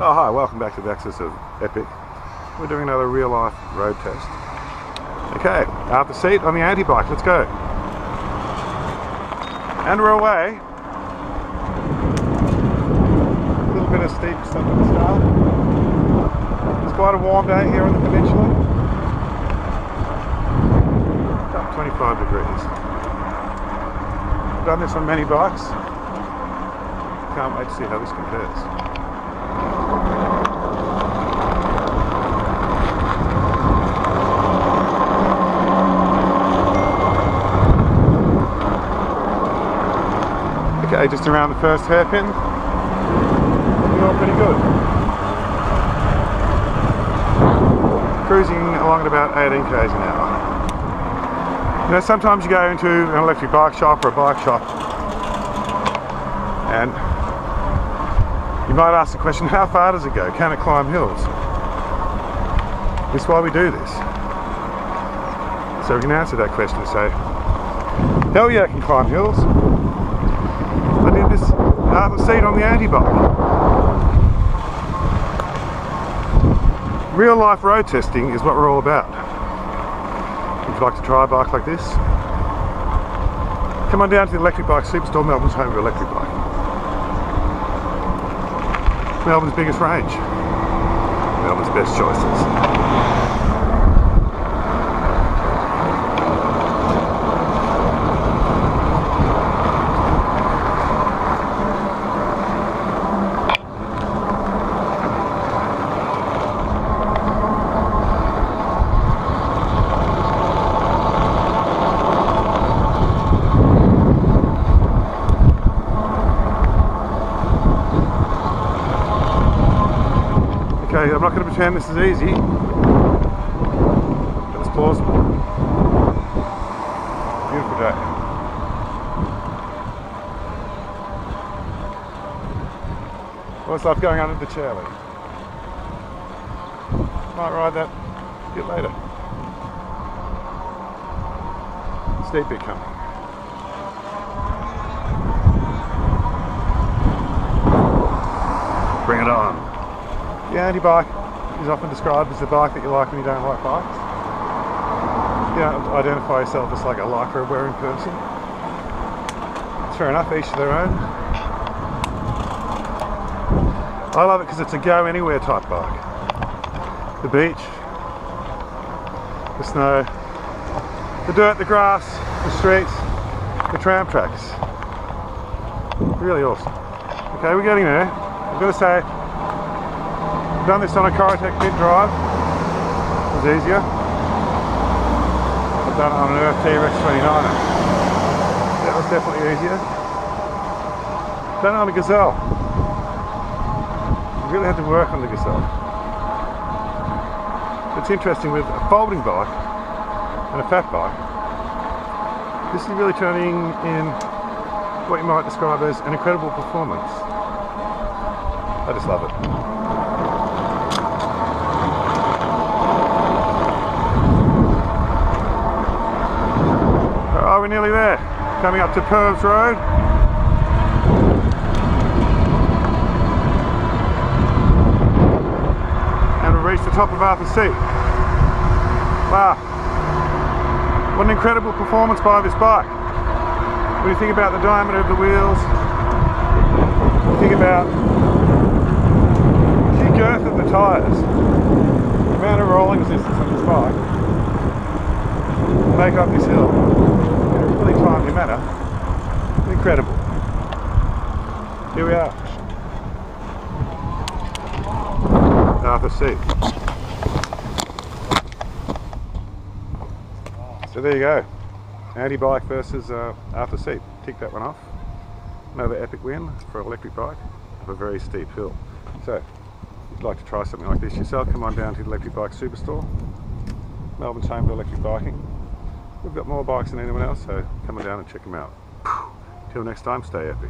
Oh hi, welcome back to the Access of Epic. We're doing another real life road test. Okay, out the seat on the anti-bike, let's go. And we're away. A little bit of steep stuff at the start. It's quite a warm day here on the peninsula. About 25 degrees. I've done this on many bikes. Can't wait to see how this compares. Okay, just around the first hairpin. Looking all pretty good. Cruising along at about 18 km an hour. You know, sometimes you go into an electric bike shop or a bike shop and you might ask the question, how far does it go? Can it climb hills? This is why we do this. So we can answer that question and say, hell yeah, I can climb hills. I did this out of the seat on the anti-bike. Real life road testing is what we're all about. If you'd like to try a bike like this, come on down to the Electric Bike Superstore, Melbourne's home of electric bike. Melbourne's biggest range. Melbourne's best choices. Okay, I'm not going to pretend this is easy, but it's plausible. Beautiful day. What's life going on at the chairlift? Might ride that a bit later. Steep bit coming. Bring it on. The anti-bike is often described as the bike that you like when you don't like bikes. You don't identify yourself as like a lycra wearing person. It's fair enough, each to their own. I love it because it's a go anywhere type bike. The beach, the snow, the dirt, the grass, the streets, the tram tracks. Really awesome. Okay, we're getting there. I'm going to say, I've done this on a Corotech pit drive. It was easier. I've done it on an Earth T-Rex 29er. That was definitely easier. Done it on a Gazelle. I really had to work on the Gazelle. It's interesting with a folding bike and a fat bike. This is really turning in what you might describe as an incredible performance. I just love it. We're nearly there, coming up to Purves Road. And we've reached the top of Arthur's Seat. Wow, what an incredible performance by this bike. When you think about the diameter of the wheels, you think about the sheer girth of the tyres, the amount of rolling resistance on this bike to make up this hill. Really timely manner. Incredible. Here we are. Arthur's Seat. So there you go. Anti-bike versus Arthur's Seat. Tick that one off. Another epic win for an electric bike of a very steep hill. So, if you'd like to try something like this yourself, come on down to the Electric Bike Superstore. Melbourne's home for electric biking. We've got more bikes than anyone else, so come on down and check them out. Till next time, stay epic.